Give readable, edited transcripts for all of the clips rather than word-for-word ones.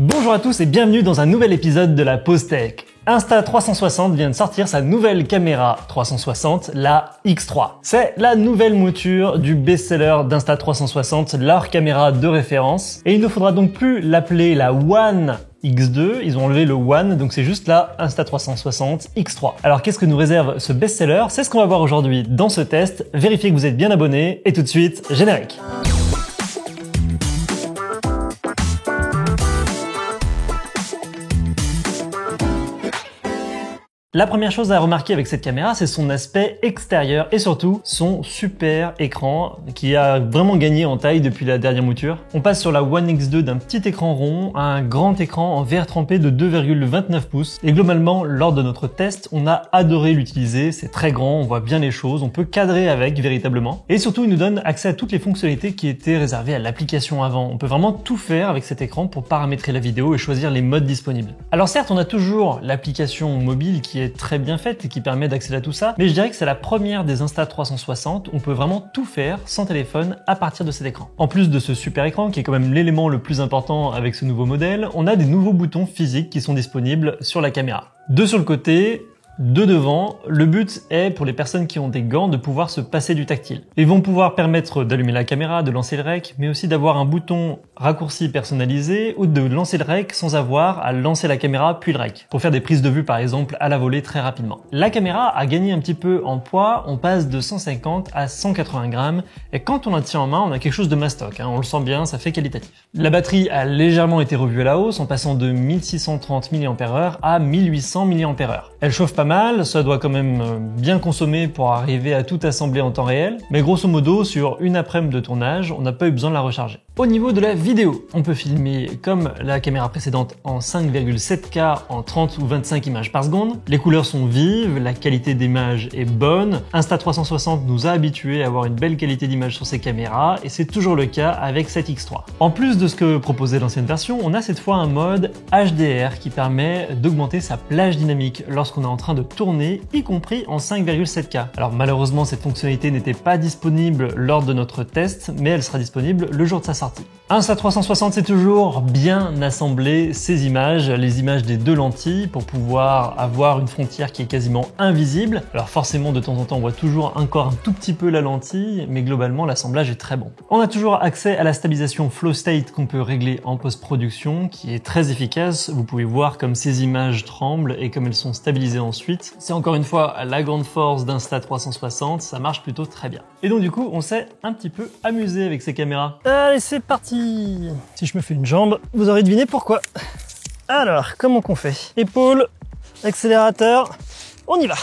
Bonjour à tous et bienvenue dans un nouvel épisode de la Pause Tech. Insta360 vient de sortir sa nouvelle caméra 360, la X3. C'est la nouvelle mouture du best-seller d'Insta360, leur caméra de référence. Et il ne faudra donc plus l'appeler la One X2, ils ont enlevé le One, donc c'est juste la Insta360 X3. Alors qu'est-ce que nous réserve ce best-seller? C'est ce qu'on va voir aujourd'hui dans ce test. Vérifiez que vous êtes bien abonné et tout de suite, générique. La première chose à remarquer avec cette caméra, c'est son aspect extérieur et surtout son super écran qui a vraiment gagné en taille depuis la dernière mouture. On passe sur la One X2 d'un petit écran rond à un grand écran en verre trempé de 2,29 pouces et globalement, lors de notre test, on a adoré l'utiliser, c'est très grand, on voit bien les choses, on peut cadrer avec véritablement et surtout il nous donne accès à toutes les fonctionnalités qui étaient réservées à l'application avant. On peut vraiment tout faire avec cet écran pour paramétrer la vidéo et choisir les modes disponibles. Alors certes, on a toujours l'application mobile qui est très bien faite et qui permet d'accéder à tout ça, mais je dirais que c'est la première des Insta360 où on peut vraiment tout faire sans téléphone à partir de cet écran. En plus de ce super écran qui est quand même l'élément le plus important avec ce nouveau modèle, on a des nouveaux boutons physiques qui sont disponibles sur la caméra. Deux sur le côté, deux devant. Le but est pour les personnes qui ont des gants de pouvoir se passer du tactile. Ils vont pouvoir permettre d'allumer la caméra, de lancer le rec, mais aussi d'avoir un bouton raccourci personnalisé ou de lancer le rec sans avoir à lancer la caméra puis le rec, pour faire des prises de vue par exemple à la volée très rapidement. La caméra a gagné un petit peu en poids, on passe de 150 à 180 grammes et quand on la tient en main on a quelque chose de mastoc, on le sent bien, ça fait qualitatif. La batterie a légèrement été revue à la hausse en passant de 1630 mAh à 1800 mAh. Elle chauffe pas mal, ça doit quand même bien consommer pour arriver à tout assembler en temps réel, mais grosso modo sur une après-midi de tournage, on n'a pas eu besoin de la recharger. Au niveau de la vidéo, on peut filmer comme la caméra précédente en 5,7K en 30 ou 25 images par seconde. Les couleurs sont vives, la qualité d'image est bonne. Insta360 nous a habitués à avoir une belle qualité d'image sur ses caméras et c'est toujours le cas avec cette X3. En plus de ce que proposait l'ancienne version, on a cette fois un mode HDR qui permet d'augmenter sa plage dynamique lorsqu'on est en train de tourner, y compris en 5,7K. Alors malheureusement cette fonctionnalité n'était pas disponible lors de notre test, mais elle sera disponible le jour de sa sortie. Insta360 c'est toujours bien assembler ces images, les images des deux lentilles pour pouvoir avoir une frontière qui est quasiment invisible. Alors forcément de temps en temps on voit toujours encore un tout petit peu la lentille, mais globalement l'assemblage est très bon. On a toujours accès à la stabilisation flow state qu'on peut régler en post-production qui est très efficace. Vous pouvez voir comme ces images tremblent et comme elles sont stabilisées ensuite. C'est encore une fois la grande force d'Insta360, ça marche plutôt très bien. Et donc du coup on s'est un petit peu amusé avec ces caméras. Allez c'est parti. Si je me fais une jambe, vous aurez deviné pourquoi. Alors, comment qu'on fait? Épaule, accélérateur, on y va.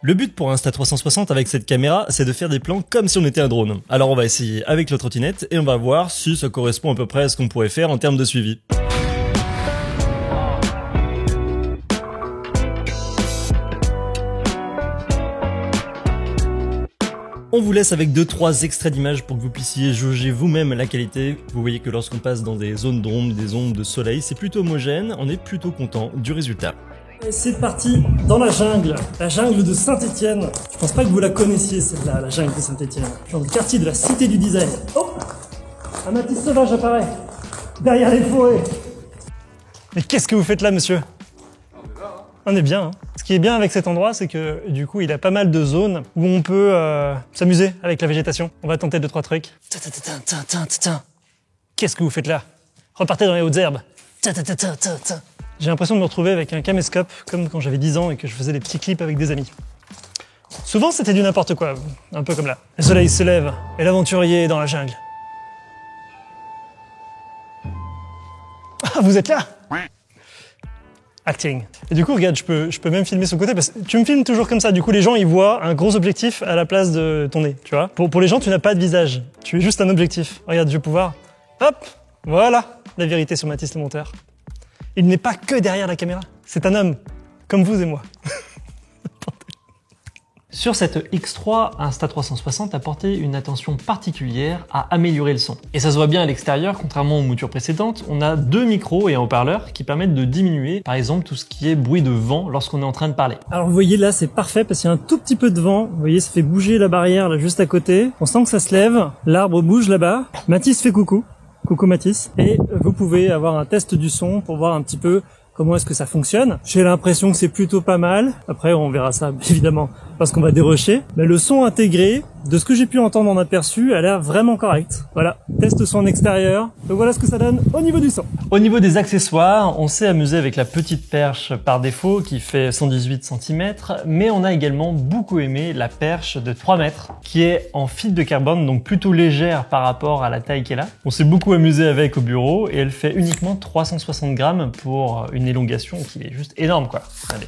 Le but pour Insta360 avec cette caméra, c'est de faire des plans comme si on était un drone. Alors on va essayer avec la trottinette et on va voir si ça correspond à peu près à ce qu'on pourrait faire en termes de suivi. On vous laisse avec 2-3 extraits d'images pour que vous puissiez jauger vous-même la qualité. Vous voyez que lorsqu'on passe dans des zones d'ombre, des zones de soleil, c'est plutôt homogène, on est plutôt content du résultat. Et c'est parti dans la jungle de Saint-Étienne. Je pense pas que vous la connaissiez celle-là, la jungle de Saint-Étienne. Genre le quartier de la cité du design. Oh, un Matisse sauvage apparaît, derrière les forêts. Mais qu'est-ce que vous faites là, monsieur? On est bien, hein. Ce qui est bien avec cet endroit, c'est que du coup, il a pas mal de zones où on peut s'amuser avec la végétation. On va tenter 2-3 trucs. Qu'est-ce que vous faites là? Repartez dans les hautes herbes. J'ai l'impression de me retrouver avec un caméscope, comme quand j'avais 10 ans et que je faisais des petits clips avec des amis. Souvent, c'était du n'importe quoi, un peu comme là. Le soleil se lève et l'aventurier est dans la jungle. Ah, vous êtes là? Acting. Et du coup, regarde, je peux même filmer son côté parce que tu me filmes toujours comme ça. Du coup, les gens, ils voient un gros objectif à la place de ton nez, tu vois. Pour les gens, tu n'as pas de visage. Tu es juste un objectif. Regarde, je vais pouvoir... Hop! Voilà la vérité sur Mathis le monteur. Il n'est pas que derrière la caméra. C'est un homme, comme vous et moi. Sur cette X3, Insta360 a porté une attention particulière à améliorer le son. Et ça se voit bien à l'extérieur, contrairement aux moutures précédentes, on a deux micros et un haut-parleur qui permettent de diminuer, par exemple, tout ce qui est bruit de vent lorsqu'on est en train de parler. Alors vous voyez là, c'est parfait parce qu'il y a un tout petit peu de vent. Vous voyez, ça fait bouger la barrière là juste à côté. On sent que ça se lève, l'arbre bouge là-bas. Mathis fait coucou. coucou Mathis, et vous pouvez avoir un test du son pour voir un petit peu comment est-ce que ça fonctionne. J'ai l'impression que c'est plutôt pas mal. Après, on verra ça évidemment parce qu'on va dérocher. Mais le son intégré, de ce que j'ai pu entendre en aperçu, a l'air vraiment correct. Voilà, test son extérieur. Donc voilà ce que ça donne au niveau du son. Au niveau des accessoires, on s'est amusé avec la petite perche par défaut qui fait 118 cm, mais on a également beaucoup aimé la perche de 3 mètres qui est en fibre de carbone, donc plutôt légère par rapport à la taille qu'elle a. On s'est beaucoup amusé avec au bureau et elle fait uniquement 360 grammes pour une élongation qui est juste énorme quoi. Allez.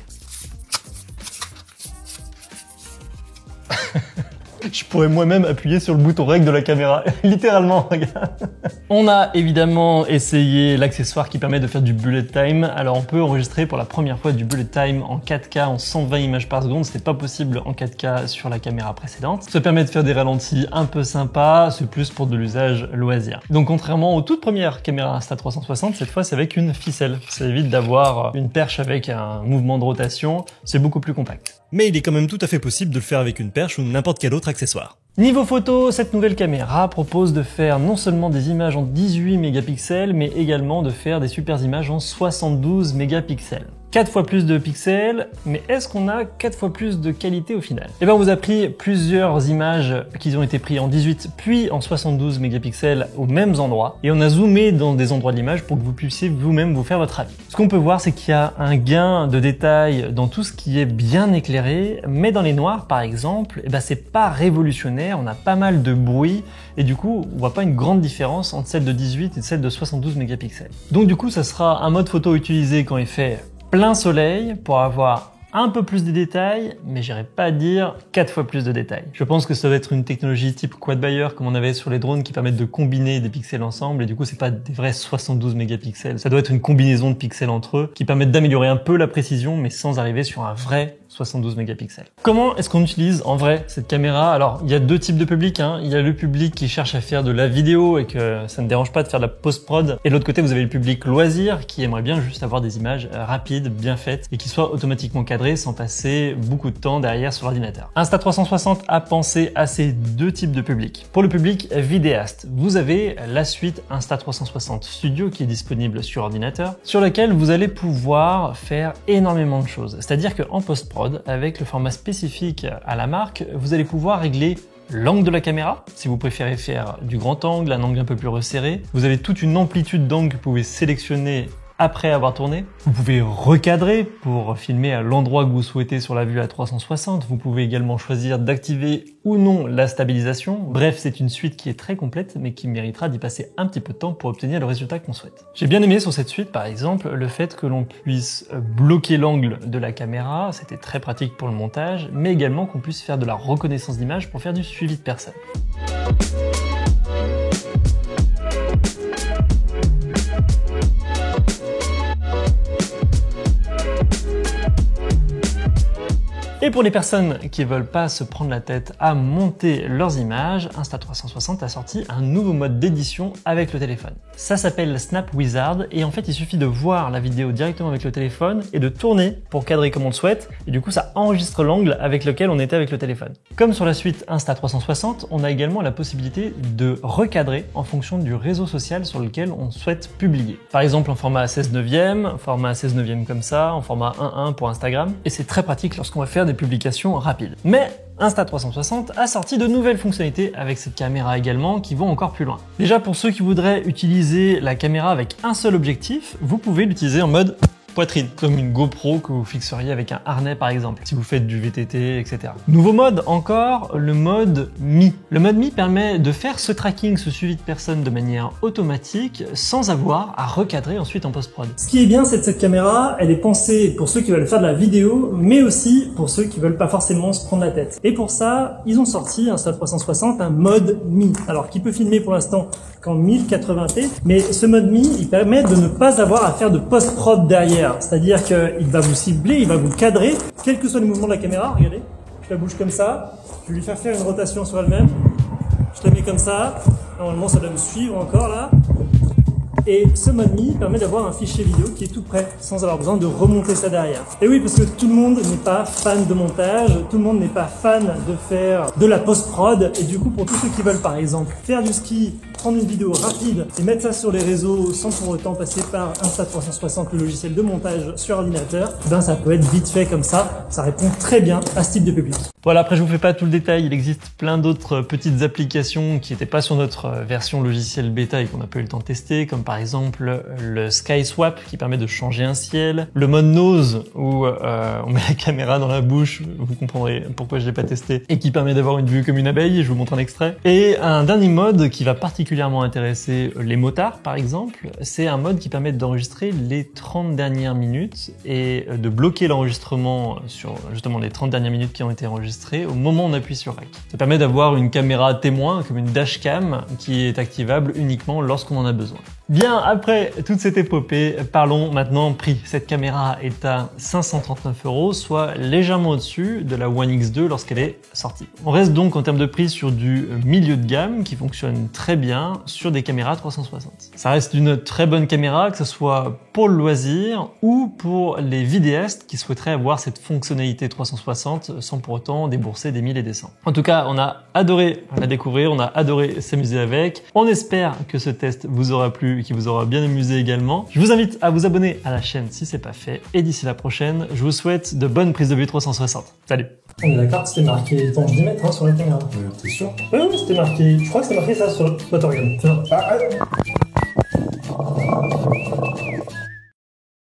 Je pourrais moi-même appuyer sur le bouton rec de la caméra, littéralement, regarde. On a évidemment essayé l'accessoire qui permet de faire du bullet time. Alors on peut enregistrer pour la première fois du bullet time en 4K en 120 images par seconde. C'était pas possible en 4K sur la caméra précédente. Ça permet de faire des ralentis un peu sympas, c'est plus pour de l'usage loisir. Donc contrairement aux toutes premières caméras Insta360, cette fois c'est avec une ficelle. Ça évite d'avoir une perche avec un mouvement de rotation, c'est beaucoup plus compact. Mais il est quand même tout à fait possible de le faire avec une perche ou n'importe quel autre accessoire. Niveau photo, cette nouvelle caméra propose de faire non seulement des images en 18 mégapixels, mais également de faire des super images en 72 mégapixels. 4 fois plus de pixels, mais est-ce qu'on a 4 fois plus de qualité au final? Eh bien, on vous a pris plusieurs images qui ont été prises en 18 puis en 72 mégapixels aux mêmes endroits, et on a zoomé dans des endroits de l'image pour que vous puissiez vous-même vous faire votre avis. Ce qu'on peut voir, c'est qu'il y a un gain de détail dans tout ce qui est bien éclairé, mais dans les noirs, par exemple, eh ben, c'est pas révolutionnaire, on a pas mal de bruit, et du coup, on voit pas une grande différence entre celle de 18 et celle de 72 mégapixels. Donc du coup, ça sera un mode photo utilisé quand il fait plein soleil pour avoir un peu plus de détails, mais j'irai pas dire 4 fois plus de détails. Je pense que ça va être une technologie type quad buyer comme on avait sur les drones qui permettent de combiner des pixels ensemble et du coup c'est pas des vrais 72 mégapixels. Ça doit être une combinaison de pixels entre eux qui permettent d'améliorer un peu la précision mais sans arriver sur un vrai 72 mégapixels. Comment est-ce qu'on utilise en vrai cette caméra? Alors il y a deux types de public, hein. Il y a le public qui cherche à faire de la vidéo et que ça ne dérange pas de faire de la post-prod, et de l'autre côté vous avez le public loisir qui aimerait bien juste avoir des images rapides, bien faites et qui soient automatiquement cadrées sans passer beaucoup de temps derrière sur l'ordinateur. Insta360 a pensé à ces deux types de public. Pour le public vidéaste, vous avez la suite Insta360 Studio qui est disponible sur ordinateur, sur laquelle vous allez pouvoir faire énormément de choses. C'est-à-dire qu'en post-prod, avec le format spécifique à la marque, vous allez pouvoir régler l'angle de la caméra, si vous préférez faire du grand angle, un angle un peu plus resserré. Vous avez toute une amplitude d'angles que vous pouvez sélectionner après avoir tourné. Vous pouvez recadrer pour filmer à l'endroit que vous souhaitez sur la vue à 360. Vous pouvez également choisir d'activer ou non la stabilisation. Bref, c'est une suite qui est très complète mais qui méritera d'y passer un petit peu de temps pour obtenir le résultat qu'on souhaite. J'ai bien aimé sur cette suite par exemple le fait que l'on puisse bloquer l'angle de la caméra, c'était très pratique pour le montage, mais également qu'on puisse faire de la reconnaissance d'image pour faire du suivi de personnes. Et pour les personnes qui veulent pas se prendre la tête à monter leurs images, Insta360 a sorti un nouveau mode d'édition avec le téléphone. Ça s'appelle Snap Wizard et en fait il suffit de voir la vidéo directement avec le téléphone et de tourner pour cadrer comme on le souhaite et du coup ça enregistre l'angle avec lequel on était avec le téléphone. Comme sur la suite Insta360, on a également la possibilité de recadrer en fonction du réseau social sur lequel on souhaite publier. Par exemple en format 16:9, format 16:9 comme ça, en format 1:1 pour Instagram, et c'est très pratique lorsqu'on va faire des publications rapides. Mais Insta360 a sorti de nouvelles fonctionnalités avec cette caméra également qui vont encore plus loin. Déjà pour ceux qui voudraient utiliser la caméra avec un seul objectif, vous pouvez l'utiliser en mode poitrine, comme une GoPro que vous fixeriez avec un harnais par exemple, si vous faites du VTT, etc. Nouveau mode encore, le mode Mi. Le mode Mi permet de faire ce tracking, ce suivi de personnes de manière automatique, sans avoir à recadrer ensuite en post-prod. Ce qui est bien, c'est que cette caméra, elle est pensée pour ceux qui veulent faire de la vidéo, mais aussi pour ceux qui veulent pas forcément se prendre la tête. Et pour ça, ils ont sorti Insta360 un mode Mi. Alors, qui peut filmer pour l'instant qu'en 1080p, mais ce mode Mi, il permet de ne pas avoir à faire de post-prod derrière. C'est-à-dire qu'il va vous cibler, il va vous cadrer, quels que soient les mouvements de la caméra. Regardez, je la bouge comme ça, je vais lui faire une rotation sur elle-même, je la mets comme ça, normalement ça doit me suivre encore là. Et ce mode Mi permet d'avoir un fichier vidéo qui est tout prêt, sans avoir besoin de remonter ça derrière. Et oui, parce que tout le monde n'est pas fan de montage, tout le monde n'est pas fan de faire de la post-prod, et du coup, pour tous ceux qui veulent par exemple faire du ski prendre une vidéo rapide et mettre ça sur les réseaux sans pour autant passer par Insta360, le logiciel de montage sur ordinateur, ben ça peut être vite fait comme ça répond très bien à ce type de public. Voilà, après je vous fais pas tout le détail, il existe plein d'autres petites applications qui n'étaient pas sur notre version logiciel bêta et qu'on n'a pas eu le temps de tester, comme par exemple le Sky Swap qui permet de changer un ciel, le mode nose où on met la caméra dans la bouche, vous comprendrez pourquoi je l'ai pas testé, et qui permet d'avoir une vue comme une abeille, je vous montre un extrait. Et un dernier mode qui va particulièrement intéresser les motards par exemple, c'est un mode qui permet d'enregistrer les 30 dernières minutes et de bloquer l'enregistrement sur justement les 30 dernières minutes qui ont été enregistrées au moment où on appuie sur REC. Ça permet d'avoir une caméra témoin, comme une dashcam, qui est activable uniquement lorsqu'on en a besoin. Bien, après toute cette épopée, parlons maintenant prix. Cette caméra est à 539 €, soit légèrement au-dessus de la One X2 lorsqu'elle est sortie. On reste donc en termes de prix sur du milieu de gamme qui fonctionne très bien sur des caméras 360. Ça reste une très bonne caméra, que ce soit pour le loisir ou pour les vidéastes qui souhaiteraient avoir cette fonctionnalité 360 sans pour autant débourser des 1000 et des 100. En tout cas, on a adoré la découvrir, on a adoré s'amuser avec. On espère que ce test vous aura plu et qui vous aura bien amusé également. Je vous invite à vous abonner à la chaîne si c'est pas fait. Et d'ici la prochaine, je vous souhaite de bonnes prises de vue 360. Salut! On est d'accord, c'était marqué temps 10 mètres sur la caméra. T'es sûr? Oui, c'était marqué. Je crois que c'est marqué ça sur... Attends, regarde.